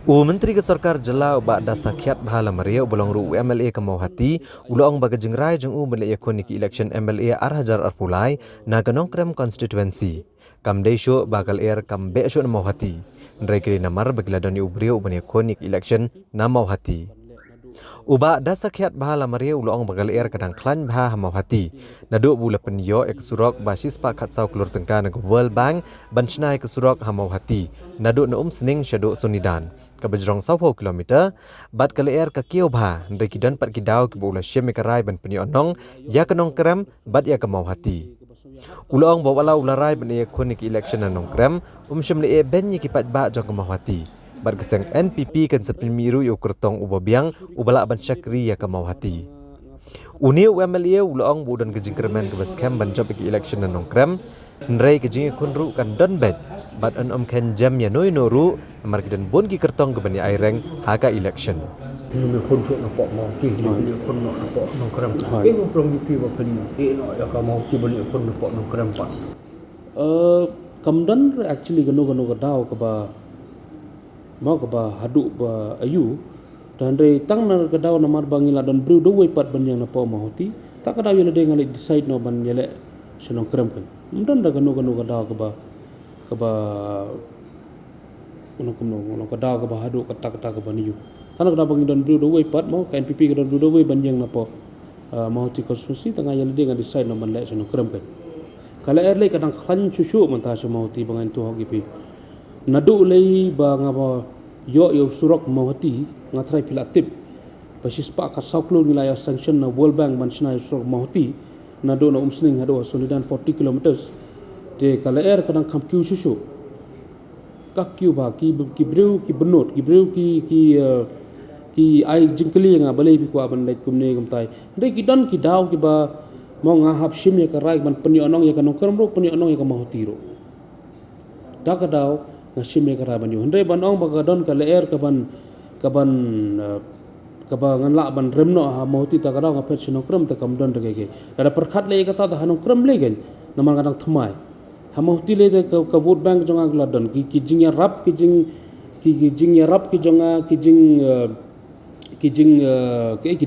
Menteri ke Sarkar Jela Ba'da Sakiat Bahala Maria Bolong Ru MLA ke Mauhati Ulaong Baga Jengrai Jeng Benda Yakun Niki Election MLA Arhajar Arpulai Naganong Krem Constituency Kam Desho Bakal Air Kam Besho na Mauhati Ndrai Kiri Namar Bagiladoni Ubrio Benda Yakun Niki Election na Mauhati Uba da sakiat bahala Maria Ulaong Bagal Air Kadang Klan Baha Mauhati Naduk Bula Penyo Ek Surok Basis Pak Katsau Kelur Tengka Nag World Bank Banchnai ke Surok Mauhati Naduk na Sening Syaduk Sunidan Kabajrong 20 kilometer Bat Kali Air ke Kio Baha Ndai Kidan Pat Kidau Ke Bula Syem Mekarai Ban Penyo Onong Ya Kenong Krem Bat Ya ke Mauhati Ulaong Bawala Ularai Ban Ya Kun Niki Election na Nong Krem Syem Le Ben Yiki Pat Ba Jong ke Mauhati Bat keseng NPP kan sepilmiru yu kertong ubabiang ubala ban syakri ya ke Mauhati. Uni UMLA Ulaong budan kejing kermen ke baskem ban job iki election na nongkrem. Nrai kejing kunru kan don bet. Bat an ken jam ya noi noru amar kidan bon ki kertong ke bani aireng haka election. Ini pun sok nampak Mauhati, ini pun nak nampak nongkrem. Ini pun mimpi bapen. Ini nak ya ke Mauhati balik pun nampak nongkrem pak. Kamdan actually gano kadau ke ba mau ke ba haduk ba ayu dan re tang na kadau na mar bangila don bru do wepat ban yang na po Mauhati tak kadau yele de ngali decide no ban yele senong krem kan mdan da gano kadau ke ba ono kadau ke ba haduk kata ke ban ayu tan kadau bangi don bru do wepat mau ka NPP ke don bru do we ban yang na po Mauhati konstitusi tengah yele de ngali decide no ban le senong krem kan kala erle kadang khan chuchu manta se Mauhati bangan tu hogi pi nadu lei ba ngaba yo surok Mauhati ngatrai pilatip basis pak ka sauklu nilai sanction na World Bank bansna surok Mauhati nadu na umsning hado solidan 40 kilometers de kala er kadang kam kyu susu kakyu ba ki breu ki benot ki breu ki ai jingkli nga balai bi kwa ban lait kumne kumtai de ki don ki daw ki ba mo nga hap shim ya ka rai ban peni onong ya ka nongkram ro peni onong ya ka Mauhati ro da ka daw na shime kara ban yu hndai ban ong ba don ka leer ka ban ngan la ban remno ha Mauhati ta kara nga pet sino kram ta kam don ge ada perkhat le ka ta da hanong kram le gen na man kadang thmai ha Mauhati le ka vote bank jonga gla don ki jing ya rap ki jing ya rap ki jonga ki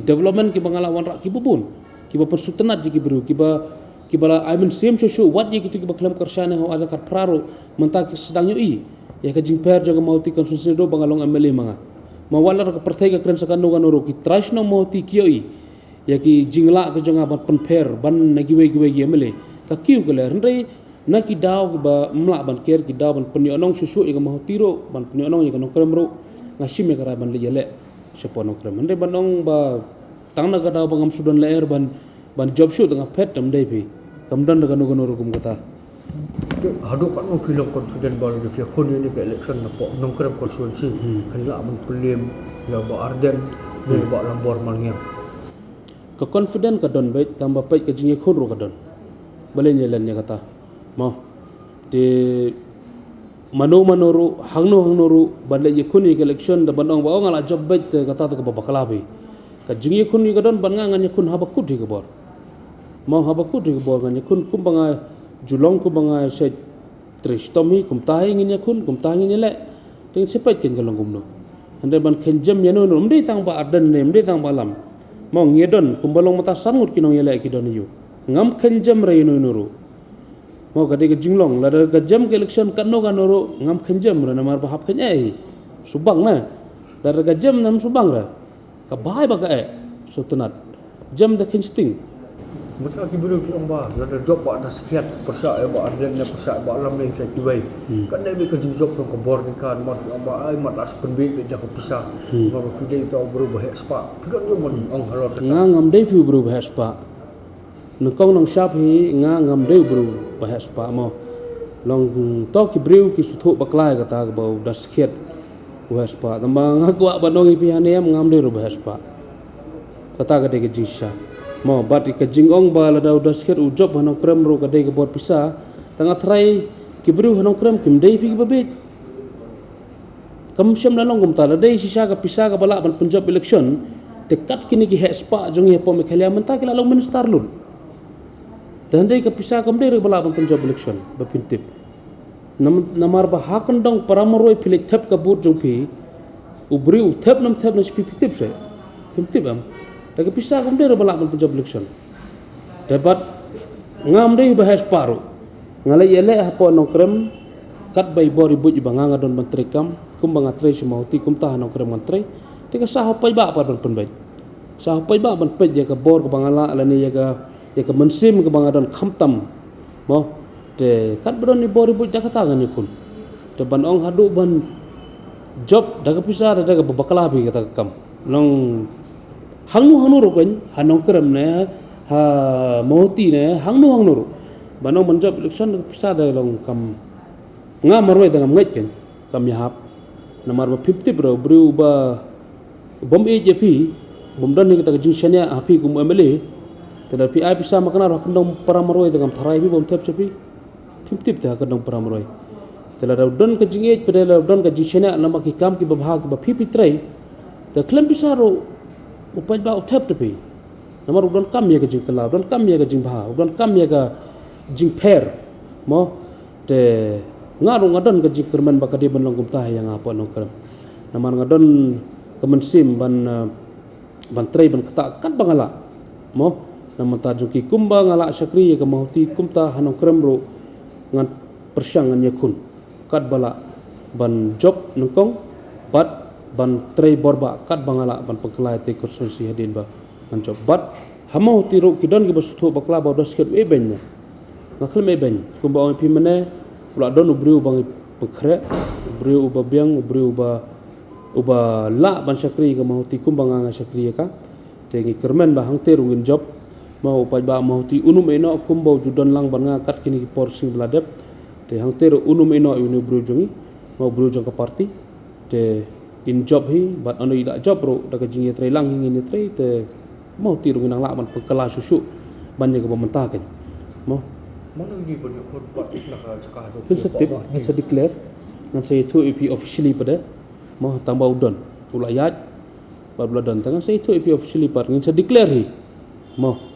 development ki bangala wan ra ki bubun ki ba persutenat ki beru ki bala I mean same show what ye gitu ki ba klam karsane ho ada kat praro mentak sedang yui ya ka jing per jaga Mauhati konstitusi do bangalong MLA manga mawalar ka perthai ka kren sakan no ki trashno Mauhati kioi ya ki jingla ka jonga ban penper ban nagiwe giwe MLA ka kiu ka ler ndai na ki daw ba mla ban ker ki daw ban peni onong susu ya ka Mauhati ro ban peni onong ya ka nongkrem ro ngasim ya ka ban le yele sepo nongkrem ndai ban ong ba tangna ka daw bangam sudan leer ban job shoot tengah pet ndai pi kamdan da gano rukum kata Hadu kan mau film confident baru dia kon ini ke election nampak nongkrem konstituensi hendak menpelim ya ba Arden dia ba Lambor Malngiang ke confident ka don baik tambah baik ke jinge khuru ka don balenya lan ya kata mau de manoru hangno badle ye kuni ke election da bandong ba ngala job baik kata ta ka babakalabi ka jinge kuni ka don ban ngangan ye kun habakut di ka bor mau habakut di ka bor ngan ye kun kumbangai julong ko mga sa tristomi kum tahi ngin yakun kum tahi ngin le ting sepet ken kalong kumno hande ban kenjam yano no mde tang ba adan ne mde tang balam mo ngedon kum balong mata sangut kinong yele ki don yu ngam kenjam re no nuru mo kade ke jinglong la ka jam ke election kanno kanoro ngam kenjam re namar bahap ken subang na la ka jam nam subang ra ka bahai ba ka so tunat jam da kensting Maka kiburu ki amba ada job ba da sekiat persa ya ba Arden na persa ba lam ni sai kiwai kan dai ka job ko bor ni kan mat amba ai mat as penbi ke jak pisah ba pidai to berubah spa kan yo mon ong halot ngam dai pi berubah spa nukong nong shop hi ngam dai berubah spa mo long to ki breu ki suthu baklai kata ba da sekiat spa tamba ngakwa ba nong pi hane ngam dai berubah spa kata ka de jisha mau bat ke jingong ba la daw dasket u job hanong krem ro ka dei ke bot pisa tanga trai ki bru hanong krem kim dei pi babet kam syam lalong gum ta dei sisa ka pisa ka bala ban punjab election dekat kini ki spa jong ye pom khalia menta ki lalong minister lun dan dei ka pisa kam dei bala ban punjab election ba pintip namar ba hakan dong paramoroi philik thap ka but jong pi ubri uthep nam pipitip saya pipitip am lagi pisah kemudian balak ban punjab election dapat ngam dei bahas paru ngalai ele apa nongkrem kat bai bori buj banganga don menteri kam kum bangatre semauti kum tah nongkrem menteri tika sah pai ba ban penbai sah pai ba ban pej ya ka bor ke bangala alani ya ka mensim ke bangadon khamtam mo te kat bron ni bori buj jakata ngani kun te ban ong hadu ban job daga pisah daga babakala bi kata kam long hangnu ro kan hanong krem ne ha mauti ne hangnu ro banong ban job election daga pisah daga long kam nga marwai daga ngai kan kam yahap namar ba 50 bro bru ba bom AJP bom dan ni kita jingshania api kum MLA tetapi ai pisah makna ro kendong para marwai daga tharai bi bom tep cepi 50 ta kendong para marwai telah don ke jingej pada don ke jingshania nama ki kam ki babha ki ba 53 te klem pisah ro upai ba tep tepi namar don kam ya ke jing kala don kam ya ke jing bha don kam ya ke jing per mo te ngaru ngadon ke jing kerman ba kadi ban long kum tah yang apa no kerem namar ngadon kemensim ban trei ban kata kan bangala mo nama tajuki kumba ngala syakri ya ke mauti kumta hanong krem ro ngan persyangan yakun kat bala ban job nengkong bat ban trei borba kat bangala ban pengkelai te kursusi hadin ba ban job bat hamau tiru kidon ki basu bakla ba dos ket ebenya ngaklem eben kumba ong pi mene pula don ubriu bang pekre ubriu uba biang ubriu uba la ban syakri ke mauti kumba nganga syakri ka te ngi kermen ba hang terungin job mau pa ba mauti unum eno kumba judon lang ban ngakat kini ki porsi bladep te hang teru unum eno uni brujongi mau brujong ke parti te in job hi bat anu ida job ro daga jingi tre lang hingi tre te mau tiru nang la ban pekala susu bannya ke pemerintah kan mau mana ini banyak korban nak cakap tu pun setip ngan se declare ngan se itu EP officially pada mau tambah udon ulayat babladan tangan se itu EP officially par ngan se declare hi mau